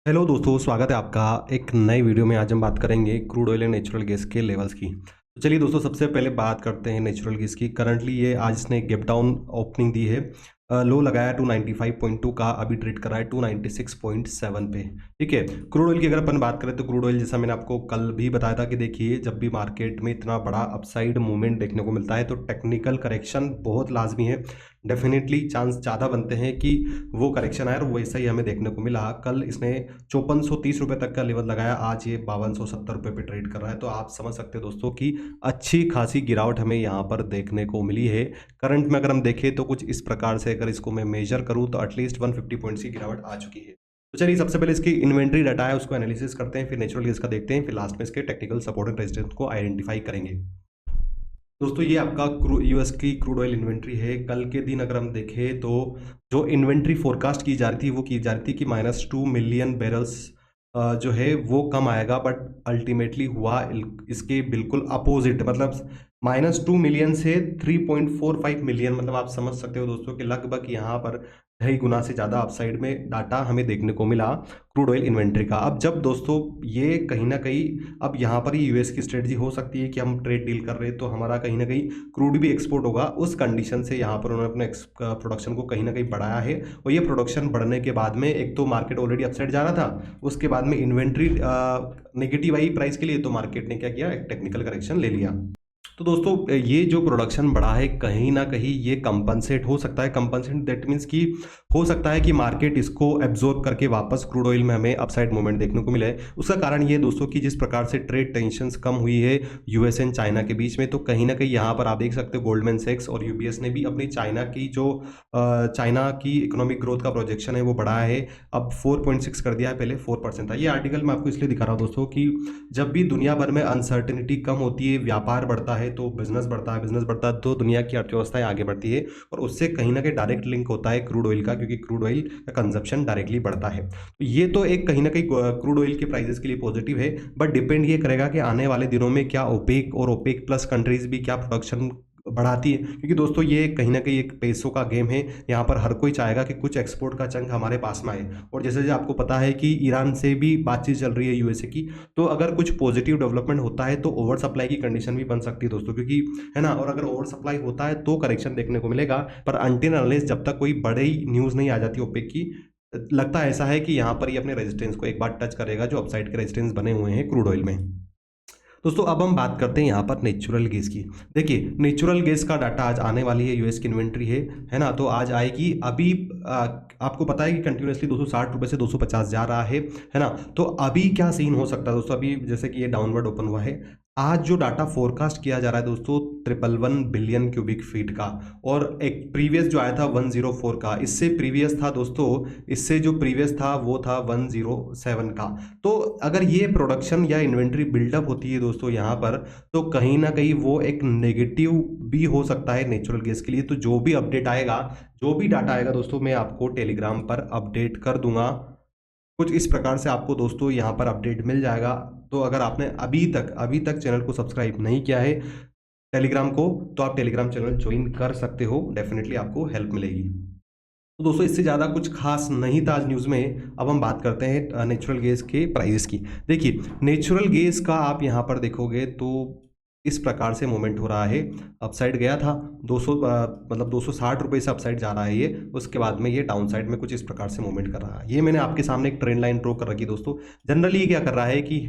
Hello दोस्तों, स्वागत है आपका एक नए वीडियो में। आज हम बात करेंगे crude oil and natural gas के लेवल्स की। तो चलिए दोस्तों, सबसे पहले बात करते हैं नेचुरल गैस की। करंटली ये आज इसने गैप डाउन ओपनिंग दी है। लो लगाया 295.2 का, अभी ट्रेड कर रहा है 296.7 पे। ठीक है। क्रूड ऑयल की अगर अपन बात करें तो क्रूड ऑयल, जैसा मैंने आपको कल भी बताया था कि देखिए, जब भी मार्केट में इतना बड़ा अपसाइड मूवमेंट देखने को मिलता है तो टेक्निकल करेक्शन बहुत लाजमी है। डेफिनेटली चांस ज़्यादा बनते हैं कि वो करेक्शन आए, और वैसा ही हमें देखने को मिला। कल इसने 5430 रुपये तक का लेवल लगाया, आज ये 5270 रुपये पे ट्रेड कर रहा है। तो आप समझ सकते हैं दोस्तों कि अच्छी खासी गिरावट हमें यहाँ पर देखने को मिली है। करंट में अगर हम देखें तो कुछ इस प्रकार से, अगर इसको मैं मेजर करूँ तो एटलीस्ट 150 पॉइंट्स की गिरावट आ चुकी है। तो चलिए, सबसे पहले इसकी इन्वेंट्री डाटा है उसको एनालिसिस करते हैं, फिर नेचुरल गैस का देखते हैं, फिर लास्ट में इसके टेक्निकल सपोर्ट एंड रेजिस्टेंस को आइडेंटिफाई करेंगे। दोस्तों, ये आपका यूएस की क्रूड ऑयल इन्वेंट्री है। कल के दिन अगर हम देखें तो जो इन्वेंट्री फोरकास्ट की जा रही थी वो की जा रही थी कि -2 मिलियन बैरल्स जो है वो कम आएगा, बट अल्टीमेटली हुआ इसके बिल्कुल अपोजिट। मतलब -2 मिलियन से 3.45 मिलियन, मतलब आप समझ सकते हो दोस्तों कि लगभग यहाँ पर 2.5 गुना से ज़्यादा अपसाइड में डाटा हमें देखने को मिला क्रूड ऑयल इन्वेंट्री का। अब जब दोस्तों ये कहीं ना कहीं, अब यहाँ पर ही यूएस की स्ट्रेटजी हो सकती है कि हम ट्रेड डील कर रहे हैं तो हमारा कहीं ना कहीं क्रूड भी एक्सपोर्ट होगा। उस कंडीशन से यहाँ पर उन्होंने अपने प्रोडक्शन को कहीं ना कहीं बढ़ाया है। और ये प्रोडक्शन बढ़ने के बाद में, एक तो मार्केट ऑलरेडी अपसाइड जा रहा था, उसके बाद में इन्वेंट्री नेगेटिव आई प्राइस के लिए, तो मार्केट ने क्या किया, एक टेक्निकल करेक्शन ले लिया। तो दोस्तों, ये जो प्रोडक्शन बढ़ा है कहीं ना कहीं ये कंपनसेट हो सकता है। कंपनसेट दैट मीन्स कि हो सकता है कि मार्केट इसको एब्जॉर्ब करके वापस क्रूड ऑयल में हमें अपसाइड मूवमेंट देखने को मिले। उसका कारण ये दोस्तों कि जिस प्रकार से ट्रेड टेंशंस कम हुई है यूएस एंड चाइना के बीच में, तो कहीं ना कहीं यहाँ पर आप देख सकते हो गोल्डमैन सैक्स और यूबीएस ने भी अपनी चाइना की जो चाइना की इकोनॉमिक ग्रोथ का प्रोजेक्शन है वो बढ़ाया है। अब 4.6 कर दिया है, पहले 4% था। ये आर्टिकल मैं आपको इसलिए दिखा रहा हूँ दोस्तों कि जब भी दुनिया भर में अनसर्टेनिटी कम होती है, व्यापार बढ़ता है तो बिजनेस बढ़ता है, बिजनेस बढ़ता है तो दुनिया की अर्थव्यवस्थाएं आगे बढ़ती है, और उससे कहीं ना कहीं डायरेक्ट लिंक होता है क्रूड ऑयल का, क्योंकि क्रूड ऑयल का कंजप्शन डायरेक्टली बढ़ता है। तो ये तो एक कहीं ना कहीं क्रूड ऑयल के प्राइसेस के लिए पॉजिटिव है, बट डिपेंड ये करेगा कि आने वाले दिनों में क्या ओपेक और ओपेक प्लस कंट्रीज भी क्या प्रोडक्शन बढ़ाती है। क्योंकि दोस्तों ये कहीं ना कहीं एक पैसों का गेम है। यहाँ पर हर कोई चाहेगा कि कुछ एक्सपोर्ट का चंक हमारे पास में आए, और जैसे जैसे आपको पता है कि ईरान से भी बातचीत चल रही है यूएसए की, तो अगर कुछ पॉजिटिव डेवलपमेंट होता है तो ओवर सप्लाई की कंडीशन भी बन सकती है दोस्तों, क्योंकि है ना। और अगर ओवर सप्लाई होता है तो करेक्शन देखने को मिलेगा, पर अनटिल अनलेस जब तक कोई बड़ी न्यूज़ नहीं आ जाती ओपेक की, लगता है ऐसा है कि यहाँ पर ये अपने रेजिस्टेंस को एक बार टच करेगा, जो अपसाइड के रेजिस्टेंस बने हुए हैं क्रूड ऑयल में। दोस्तों, अब हम बात करते हैं यहाँ पर नेचुरल गैस की। देखिए, नेचुरल गैस का डाटा आज आने वाली है, यूएस की इन्वेंट्री है ना। तो आज आएगी। अभी आपको पता है कि कंटिन्यूसली 260 रुपये से 250 जा रहा है ना। तो अभी क्या सीन हो सकता है दोस्तों, अभी जैसे कि ये डाउनवर्ड ओपन हुआ है, आज जो डाटा फोरकास्ट किया जा रहा है दोस्तों 111 बिलियन क्यूबिक फीट का, और एक प्रीवियस जो आया था 104 का, इससे प्रीवियस था दोस्तों, इससे जो प्रीवियस था वो था 107 का। तो अगर ये प्रोडक्शन या इन्वेंट्री बिल्डअप होती है दोस्तों यहाँ पर, तो कहीं ना कहीं वो एक नेगेटिव भी हो सकता है नेचुरल गैस के लिए। तो जो भी अपडेट आएगा, जो भी डाटा आएगा दोस्तों, मैं आपको टेलीग्राम पर अपडेट कर दूंगा। कुछ इस प्रकार से आपको दोस्तों यहाँ पर अपडेट मिल जाएगा। तो अगर आपने अभी तक चैनल को सब्सक्राइब नहीं किया है टेलीग्राम को, तो आप टेलीग्राम चैनल ज्वाइन कर सकते हो, डेफिनेटली आपको हेल्प मिलेगी। तो दोस्तों, इससे ज़्यादा कुछ खास नहीं था आज न्यूज़ में। अब हम बात करते हैं नेचुरल गैस के प्राइसेस की। देखिए, नेचुरल गैस का आप यहाँ पर देखोगे तो इस प्रकार से मूवमेंट हो रहा है। अपसाइड गया था 200 मतलब 260 रुपये से अपसाइड जा रहा है ये, उसके बाद में ये डाउन साइड में कुछ इस प्रकार से मूवमेंट कर रहा है। ये मैंने आपके सामने एक ट्रेंड लाइन ड्रॉ कर रखी दोस्तों। जनरली ये क्या कर रहा है कि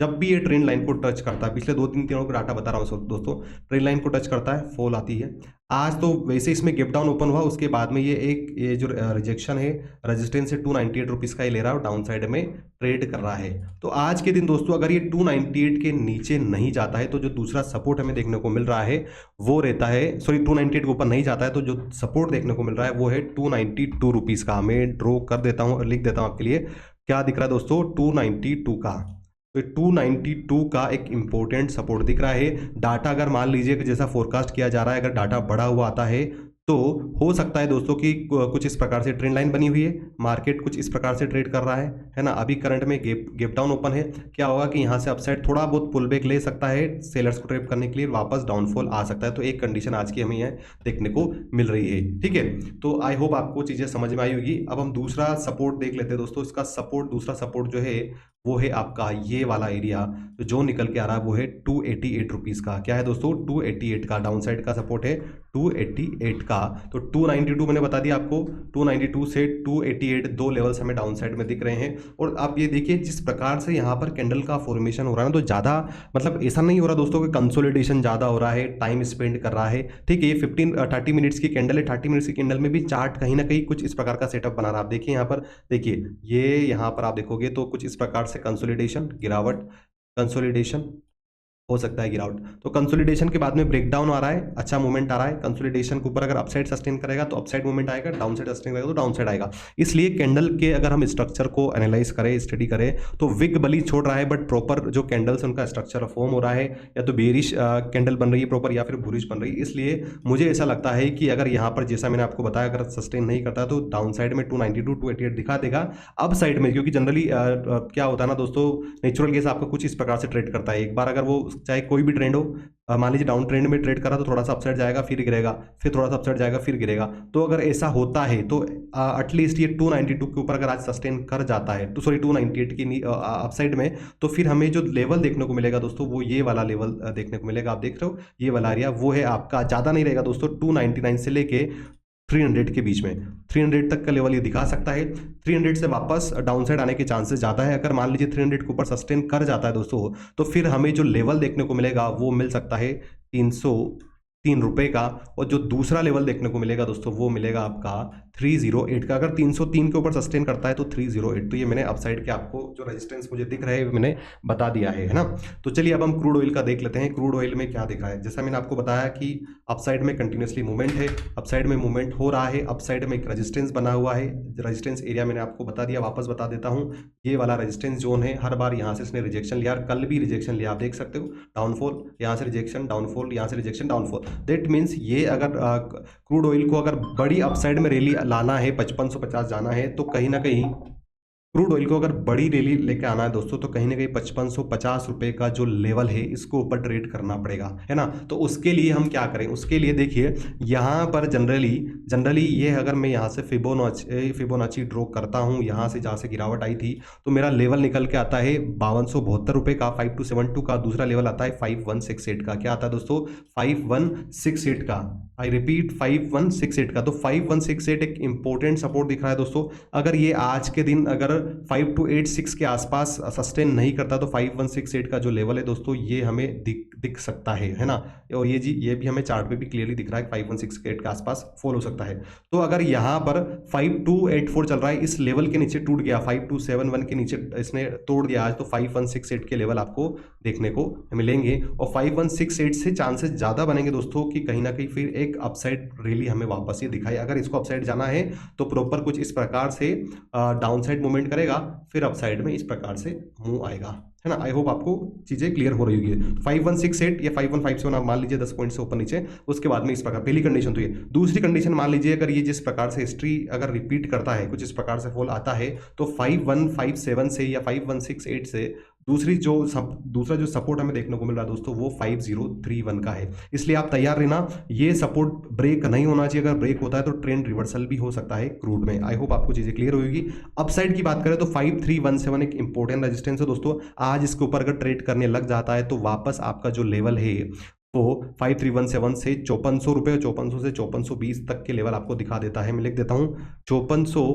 जब भी ये ट्रेंड लाइन को टच करता है, पिछले 2-3 दिनों का डाटा बता रहा हूँ दोस्तों, ट्रेंड लाइन को टच करता है, फॉल आती है। आज तो वैसे इसमें गैप डाउन ओपन हुआ, उसके बाद में ये जो रिजेक्शन है, रेजिस्टेंस है 298 रुपीज़ का, ये ले रहा है और डाउन साइड में ट्रेड कर रहा है। तो आज के दिन दोस्तों अगर ये 298 के नीचे नहीं जाता है, तो जो दूसरा सपोर्ट हमें देखने को मिल रहा है वो रहता है, सॉरी 298 के ऊपर नहीं जाता है, तो जो सपोर्ट देखने को मिल रहा है वो है 292 रुपीज़ का। मैं ड्रॉ कर देता हूँ और लिख देता हूँ आपके लिए, क्या दिख रहा है दोस्तों, 292 का। तो 292 का एक इंपॉर्टेंट सपोर्ट दिख रहा है। डाटा अगर मान लीजिए कि जैसा फोरकास्ट किया जा रहा है, अगर डाटा बढ़ा हुआ आता है तो हो सकता है दोस्तों कि कुछ इस प्रकार से ट्रेंड लाइन बनी हुई है, मार्केट कुछ इस प्रकार से ट्रेड कर रहा है ना। अभी करंट में गैप डाउन ओपन है, क्या होगा कि यहाँ से अपसाइड थोड़ा बहुत पुल बैक ले सकता है सेलर्स को ट्रैप करने के लिए, वापस डाउनफॉल आ सकता है। तो एक कंडीशन आज की हमें यहाँ देखने को मिल रही है, ठीक है। तो आई होप आपको चीज़ें समझ में आई होगी। अब हम दूसरा सपोर्ट देख लेते हैं दोस्तों। इसका सपोर्ट, दूसरा सपोर्ट जो है वो है आपका ये वाला एरिया जो निकल के आ रहा है, वो है 288 रुपीज़ का। क्या है दोस्तों? 288 का डाउन साइड का सपोर्ट है, 288 का। तो 292 मैंने बता दिया आपको, 292 से 288 दो लेवल्स हमें डाउन साइड में दिख रहे हैं। और आप ये देखिए जिस प्रकार से यहाँ पर कैंडल का फॉर्मेशन हो रहा है ना, तो ज़्यादा मतलब ऐसा नहीं हो रहा दोस्तों कि कंसोलिडेशन ज़्यादा हो रहा है, टाइम स्पेंड कर रहा है, ठीक है। ये 30 मिनट्स की कैंडल है, 30 मिनट्स की कैंडल में भी चार्ट कहीं ना कहीं कुछ इस प्रकार का सेटअप बना रहा है। आप देखिए यहाँ पर, देखिए ये यहाँ पर आप देखोगे तो कुछ इस प्रकार से कंसोलिडेशन, गिरावट, कंसोलिडेशन, हो सकता है गिरावट। तो कंसोलिडेशन के बाद में ब्रेकडाउन आ रहा है, अच्छा मूवमेंट आ रहा है। कंसोलिडेशन के ऊपर अगर अपसाइड सस्टेन करेगा तो अपसाइड मूवमेंट आएगा, डाउन साइड सस्टेन करेगा तो डाउन साइड आएगा। इसलिए कैंडल के अगर हम स्ट्रक्चर को एनालाइज करें, स्टडी करें, तो विग बली छोड़ रहा है, बट प्रॉपर जो कैंडल्स उनका स्ट्रक्चर फॉर्म हो रहा है, या तो बेरिश कैंडल बन रही है प्रॉपर, या फिर बुलिश बन रही है। इसलिए मुझे ऐसा लगता है कि अगर यहाँ पर जैसा मैंने आपको बताया, अगर सस्टेन नहीं करता तो डाउन साइड में 292 288 दिखा देगा। अप साइड में क्योंकि जनरली क्या होता है ना दोस्तों, नेचुरल गैस आपको कुछ इस प्रकार से ट्रेड करता है। एक बार अगर वो चाहे कोई भी ट्रेंड हो, मान लीजिए डाउन ट्रेंड में ट्रेड करा तो थोड़ा सा अपसाइड जाएगा फिर गिरेगा, फिर थोड़ा सा अपसाइड जाएगा फिर गिरेगा। तो अगर ऐसा होता है तो एटलीस्ट ये 292 के ऊपर अगर आज सस्टेन कर जाता है, तो सॉरी 298 की अपसाइड में, तो फिर हमें जो लेवल देखने को मिलेगा दोस्तों, वो ये वाला लेवल देखने को मिलेगा। आप देख रहे हो ये वाला एरिया, वो है आपका, ज़्यादा नहीं रहेगा दोस्तों, 299 से लेके 300 के बीच में, 300 तक का लेवल ये दिखा सकता है। 300 से वापस डाउन साइड आने के चांसेस ज़्यादा है। अगर मान लीजिए 300 के ऊपर सस्टेन कर जाता है दोस्तों, तो फिर हमें जो लेवल देखने को मिलेगा वो मिल सकता है 303 रुपये का। और जो दूसरा लेवल देखने को मिलेगा दोस्तों, वो मिलेगा आपका 308 का। अगर 303 के ऊपर सस्टेन करता है तो 308। तो ये मैंने अपसाइड के आपको जो रेजिस्टेंस मुझे दिख रहे हैं मैंने बता दिया है ना। तो चलिए अब हम क्रूड ऑयल का देख लेते हैं। क्रूड ऑयल में क्या दिखा है, जैसा मैंने आपको बताया कि अपसाइड में कंटिन्यूसली मूवमेंट है, अपसाइड में मूवमेंट हो रहा है, अपसाइड में एक रेजिस्टेंस बना हुआ है। रेजिस्टेंस एरिया मैंने आपको बता दिया, वापस बता देता हूँ। ये वाला रेजिस्टेंस जोन है, हर बार यहाँ से इसने रिजेक्शन लिया, कल भी रिजेक्शन लिया, आप देख सकते हो। डाउनफॉल, यहाँ से रिजेक्शन, डाउनफॉल, यहाँ से रिजेक्शन, डाउनफॉल। दैट मीन्स ये अगर क्रूड ऑयल को अगर बड़ी अपसाइड में रैली लाना है, 5550 जाना है, तो कहीं ना कहीं क्रूड ऑयल को अगर बड़ी रैली लेके आना है दोस्तों, तो कहीं ना कहीं 5550 रुपये का जो लेवल है इसको ऊपर ट्रेड करना पड़ेगा, है ना। तो उसके लिए हम क्या करें, उसके लिए देखिए यहाँ पर जनरली ये अगर मैं यहाँ से फिबोनाची ड्रॉ करता हूँ, यहाँ से जहाँ से गिरावट आई थी, तो मेरा लेवल निकल के आता है 5272 रुपये का, 5272 का। दूसरा लेवल आता है 5168 का। क्या आता है दोस्तों? 5168 का। आई रिपीट 5168 का। तो 5168 एक इंपॉर्टेंट सपोर्ट दिख रहा है दोस्तों। अगर ये आज के दिन अगर 5286 के आसपास सस्टेन नहीं करता, तो 5168 का जो लेवल है दोस्तों, ये हमें दिख सकता है ना। और ये भी हमें चार्ट पे भी क्लियरली दिख रहा है, 5168 के आसपास फॉल हो सकता है। तो अगर यहाँ पर 5284 चल रहा है, इस लेवल के नीचे टूट गया, 5271 के नीचे इसने तोड़ दिया आज, तो 5168 के लेवल आपको देखने को मिलेंगे। और 5168 से चांसेस ज़्यादा बनेंगे दोस्तों कि कहीं ना कहीं फिर एक अपसाइड रैली हमें वापस ये दिखाई। अगर इसको अपसाइड जाना है तो प्रॉपर कुछ इस प्रकार से डाउन साइड मूवमेंट करेगा, फिर अपसाइड में इस प्रकार से मूव आएगा, है ना। आई होप आपको चीज़ें क्लियर हो रही होगी। 5168 या 5157 आप मान लीजिए 10 पॉइंट से ऊपर नीचे, उसके बाद में इस प्रकार पहली कंडीशन तो ये। दूसरी कंडीशन मान लीजिए अगर ये जिस प्रकार से हिस्ट्री अगर रिपीट करता है, कुछ इस प्रकार से फॉल आता है, तो 5157 से या 5168 से दूसरा जो सपोर्ट हमें देखने को मिल रहा है दोस्तों, वो 5031 का है। इसलिए आप तैयार रहना, ये सपोर्ट ब्रेक नहीं होना चाहिए। अगर ब्रेक होता है तो ट्रेंड रिवर्सल भी हो सकता है क्रूड में। आई होप आपको चीज़ें क्लियर होगी। अपसाइड की बात करें तो 5317 एक इंपॉर्टेंट रेजिस्टेंस है दोस्तों। आज इसके ऊपर अगर ट्रेड करने लग जाता है तो वापस आपका जो लेवल है वो 5317 से 5400 रुपये, 5400 से 5420 तक के लेवल आपको दिखा देता है। मैं लिख देता हूँ 5400,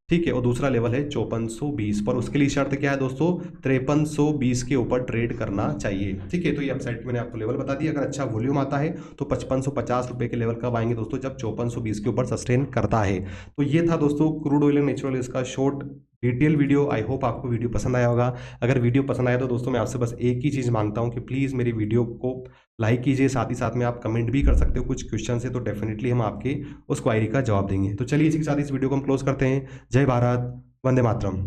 ठीक है। और दूसरा लेवल है 5420 पर। उसके लिए शर्त क्या है दोस्तों? 5320 के ऊपर ट्रेड करना चाहिए, ठीक है। तो ये अपसाइड मैंने आपको लेवल बता दिया। अगर अच्छा वॉल्यूम आता है तो 5550 रुपये के लेवल कब आएंगे दोस्तों? जब 5420 के ऊपर सस्टेन करता है। तो ये था दोस्तों crude oil and natural gas का short detail video. I hope आपको वीडियो पसंद आया होगा। अगर वीडियो पसंद आया तो दोस्तों मैं आपसे बस एक ही चीज़ मांगता हूँ कि प्लीज़ मेरी वीडियो को लाइक कीजिए, साथ ही साथ में आप कमेंट भी कर सकते हो। कुछ क्वेश्चन है तो डेफिनेटली हम आपके उस क्वायरी का जवाब देंगे। तो चलिए इसी के साथ इस वीडियो को हम क्लोज करते हैं। जय भारत, वंदे मातरम।